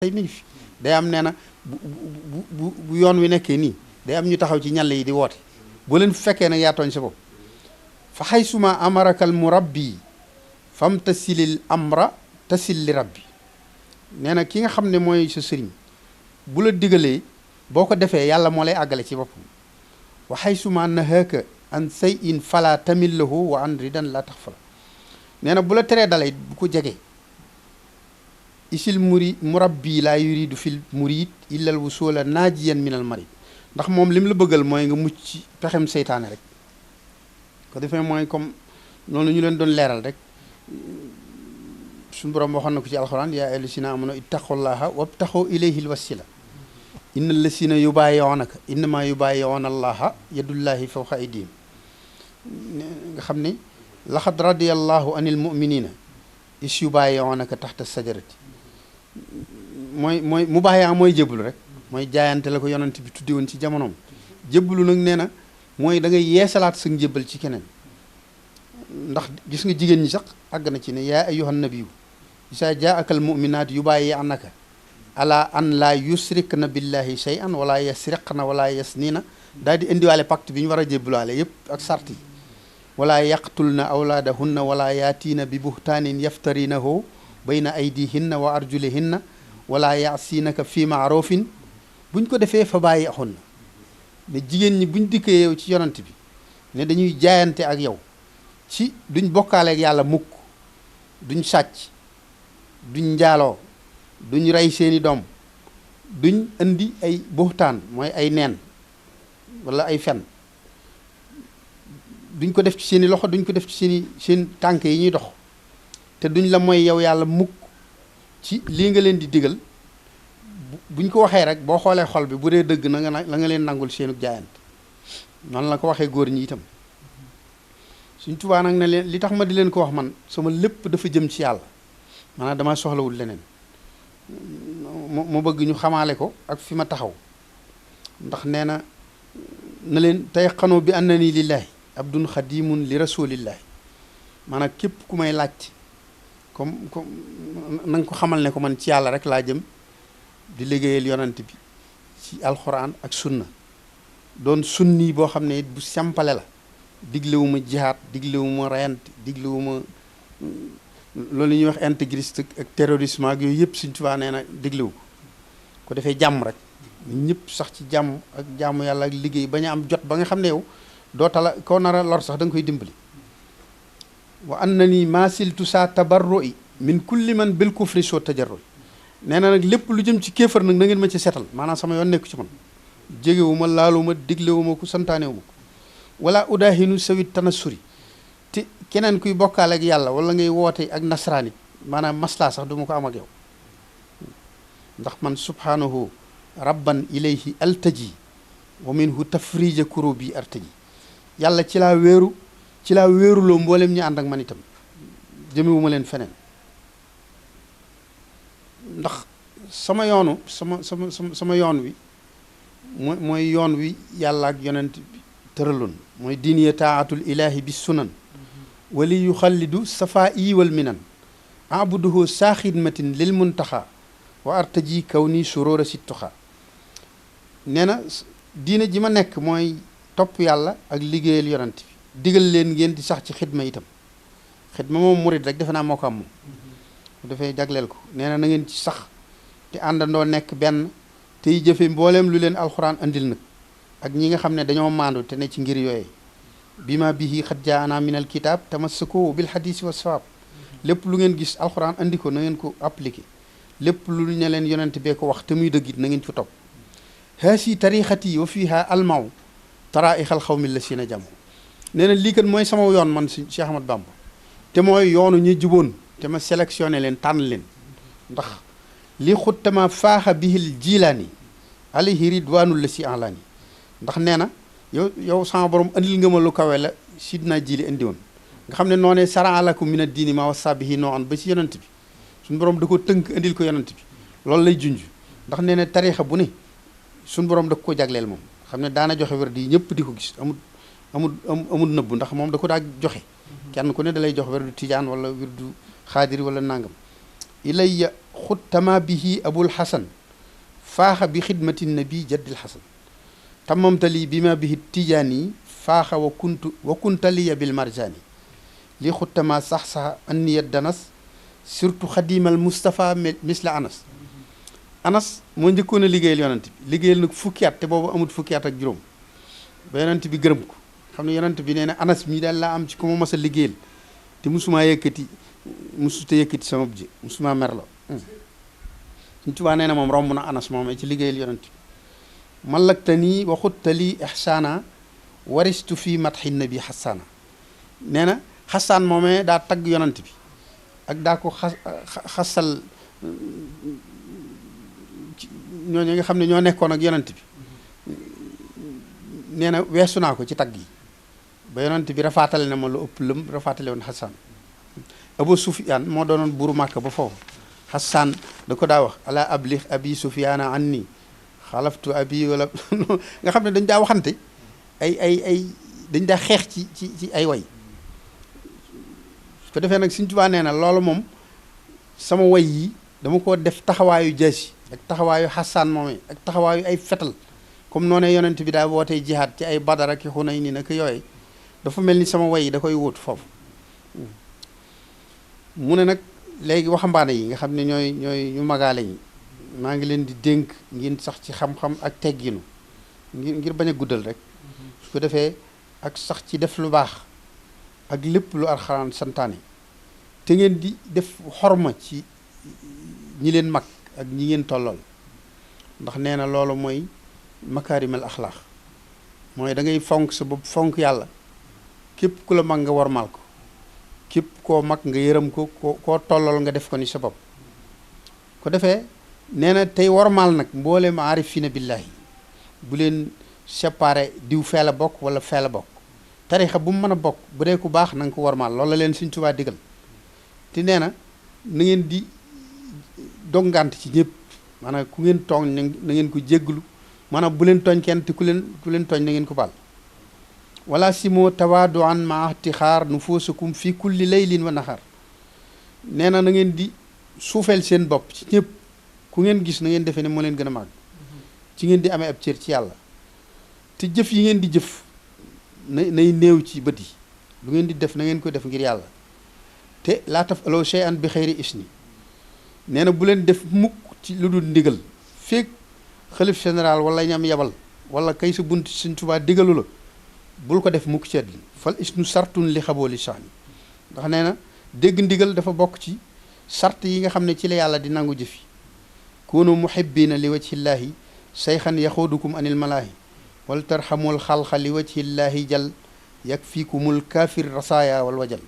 tey mi ngi fi day am nee na bu yoon wi nekkee nii day am ñu taxaw ci ñàll yi di woote boo leen fekkee nag yaa tooñ sa bopp fa xay suma amarakal murabbi fam tasilil amra tasil li rabbi nee na ki nga xam ne mooy sa sëriñ bu la digalee boo ko defee yàlla moo lay àggale ci boppam wa xay suma nahaaka an say in fala tamil lahu wa an ridan la tax fala nee na bu la teree dalay bu ko jege isil murabbi laa yuridu fil murid illal wusula naajiyan minal marid ndax moom lim la bëggal mooy nga mucc ci pexem seytaane rek ko defee mooy comme noonu ñu leen doon leeral rek suñu borom waxoon na ko ci alxuraan yaa ayyuhal lazina amanu ittaqullaha wabtaxu ilayhil wasila innal lazina yubaayi'unaka innama yubaayi'una allaha yadullahi fawqa aydihim nga xam ne laqad radiyallahu anil mu'minina is yubaayi'unaka taxta sajarati mooy mubaayaa mooy jébbalu rek mooy jaayante la ko yonent bi tuddi woon ci jamonoom jébbalu nag nee na mooy da ngay yeesalaat sa njébbal ci keneen ndax gis nga jigéen ñi sax àgg na ci ne yaa ayyuhan nabiyyu izaa jaa'aka al mu'minaatu yubaayi'naka ala an laa yusrikna billahi shay'an wala yasriqna wala yasnina daal di indiwaale pacte bi ñu war a jébbalaale yépp ak sart yi wala yaqtulna awlaadahunna wala yaatiina bi buhtaanin yaftarinahu bayna aydihinna wa arjulihinna wala yasinaka fi maarufin buñ ko defee fa bàyyi axun na ne jigéen ñi buñ dikkee yow ci yonant bi ne dañuy jaayante ak yow ci duñ bokkaale ak yàlla mukk duñ sàcc duñ njaaloo duñ rey seeni doom duñ indi ay buxtaan mooy ay neen wala ay fen duñ ko def ci seeni loxo duñ ko def ci seen tànk yi ñuy dox te duñ la mooy yow yàlla mukk ci lii nga leen di digal buñ ko waxee rek boo xoolee xol bi bu dee dëgg na nga la nga leen nangul seenu jaayante noonu la ko waxee góor ñi itam Sëñ Tuubaa nag ne leen li tax ma di leen ko wax man sama lépp dafa jëm ci yàlla maanaam dama soxlawul leneen mu bëgg ñu xamaale ko ak fi ma taxaw ndax nee na leen tey xanoo bi annani lillahi abdun xadimun li rasulillahi maanaam képp ku may laaj comme na nga ko xamal ne ko man ci yàlla rek laa jëm di liggéeyal yonant bi ci alxuraan ak sunna doon sunni boo xam ne it bu sempale la diglewuma jihaad diglewuma reyante diglewuma loolu ñuy wax intégriste ak terrorisme ak yooyu yëpp Sëñ Tuubaa nee na diglewu ko defee jàmm rek ñëpp sax ci jàmm ak jàmm yàlla ak liggéey bañ a am jot ba nga xam ne yow doo tala koo nar a lor sax da nga koy dimbali wa annani maasiltu saa tabarroi min kulli man bil kufri soo tajarroi nee na nag lépp lu jëm ci kéefar nag na ngeen ma ci setal maanaam sama yoon nekku ci man jégewu ma laalu ma diglewu ma ko santaanewu ma ko wala udahinu sawit tanassuri te keneen kuy bokkaale ak yàlla wala ngay woote ak nasraanit maanaam maslaa sax du ma ko am ak yow ndax man subhanahu rabban ilayhi altaji wa minhu tafrija kurubi artaji yàlla ci laa wéeruloo mboolem ñi ànd ak man itam jëmewuma leen feneen ndax sama yoonu sama yoon wi mooy yoon wi yàlla ak yonent bi tëraloon mooy diiniya taatul ilahi bi sunan wali yu xallidu safa iwal minan abuduhu saa xidmatin lil muntaxa wa artaji kaw ni suróora sittuxa nee na diine ji ma nekk mooy topp yàlla ak liggéeyal yonent bi digal leen ngeen di sax ci xidma itam xidma moom murid rek defe naa moo ko am moom dafay jagleel ko nee na ngeen ci sax te àndandoo nekk benn tey jëfe mbooleem lu leen alxuraan andil nag ak ñi nga xam ne dañoo maandu te ne ci ngir yooyee bi ma bihi xat jaana minal kitab tamassaku bil hadisi wa sawaab lépp lu ngeen gis alxuraan andi ko na ngeen ko appliqué lépp lu ne leen yonent bee ko wax te muy dëgg it na ngeen ci topp haasi tarixati wa fiha almaw taraixal xawmi la sina jàmm nee na lii kat mooy sama yoon man si Cheikh Ahmad Bamba te mooy yoonu ñi juboon te ma sélectionné leen tànn leen ndax li xuttama faaxa bihil jilaani alayhi ridwaanul la si alaani ndax nee na yow sama borom andil nga ma lu kawe la sidna jili indi woon nga xam ne noonee sara lakum mina diini ma wasa bihi noo an ba ci yonent bi suñu borom da ko tënk indil ko yonent bi loolu lay junj ndax nee na tariixa bu ne suñu borom da ko jagleel moom xam ne daana joxe wér di ñëpp di ko gis amul nëbbu ndax moom da ko daa joxe kenn ku ne da lay jox wér du tijaan wala wér du xaadir wala nangam ilayya xuttama bihi abul xasan faaxa bi xidmati nabi jaddil xasan tamamtali bi ma bihi tijaani faaxa wa kuntaliya bil marjaani li xuttama sax sax anniyat danas surtout xadimal Moustapha misla Anas moo njëkkoon a liggéeyal yonent bi liggéeyal nag fukki at te boobu amut fukki at ak juróom ba yonent bi gërëm ko xam ne yonent bi nee na Anas mii daal laa am ci ko ma mas a liggéeyal te musumaa yëkkati sama ji musumaa merlo Sëñ Tuubaa nee na moom romb na Anas moom ci liggéeyal yonent bi mallakta nii waxuttali ihsaana waristu fii matxi nabi xasaana nee na xasaan moomee daa tagg yonent bi ak daa ko xasal ñooñu nga xam ne ñoo nekkoon ak yonent bi nee na weesu naa ko ci tagg yi ba yonent bi rafaatale na ma lu ëpp lëm rafaatale woon xasaan Abu Sufyaan moo doonoon buuru Màkka ba foofu xasaan da ko daa wax ala ablix abi Sufyaana anni xalaftu abi wala nga xam ne dañ daa waxante ay dañ daa xeex ci ay way su ko defee nag Sëñ Tuubaa nee na loolu moom sama way yi dama ko def taxawaayu jaasi ak taxawaayu xasaan moome ak taxawaayu ay fetal comme noonee yonent bi daa wootee jihaad ci ay Badar ak Xunayn ni nag yooyu dafa mel ni sama way yi da koy wut foofu mu ne nag léegi waxambaane yi nga xam ne ñooy ñu magaale ñi maa ngi leen di dénk ngeen sax ci xam-xam ak tegginu ngir bañ a guddal rek su ko defee ak sax ci def lu baax ak lépp lu Alxuraan santaane te ngeen di def xorma ci ñi leen mag ak ñi ngeen tollool ndax nee na loolu mooy makaarimal axlaax mooy da ngay fonk sa bopp fonk yàlla képp ku la mag nga wormaal ko képp koo mag nga yërëm ko koo tollool nga def ko ni sa bopp ko defee nee na tey wormaal nag mboolem aarifina billahi bu leen séparé diw fee la bokk wala fee la bokk tarixa bu mu mën a bokk bu dee ku baax na nga ko wormaal loolu la leen Sëñ Tuubaa digal te nee na na ngeen di dongante ci ñëpp maanaam ku ngeen tooñ na ngeen ko jégglu maanaam bu leen tooñ kenn te ku leen tooñ na ngeen ko baal wala simoo tawaaduan ma ihtixaar nufuusakum fi kulli laylin wa naxaar nee na ngeen di suufeel seen bopp ci ñëpp ku ngeen gis na ngeen defee ne moo leen gën a màgg ci ngeen di amee ab cër ci yàlla te jëf yi ngeen di jëf nay néew ci bët yi lu ngeen di def na ngeen ko def ngir yàlla te laa taf'aluu shay'an bi xayri isni nee na bu leen def mukk ci lu dul ndigal feek xalif général wala ñam yabal wala kay sa bunt Sëñ Tuubaa digalu la bul ko def mukk ci àddina fal isnu sartun li xaboo li sax ni ndax nee na dégg ndigal dafa bokk ci sart yi nga xam ne ci la yàlla di nangu jëfi kunu muhibbina li wajhillaahi sayxan yaxuudukum anil malaahi wal tarxamul xalxa li wajhillaahi jal yakfikumul kaafir rasaaya wal wajal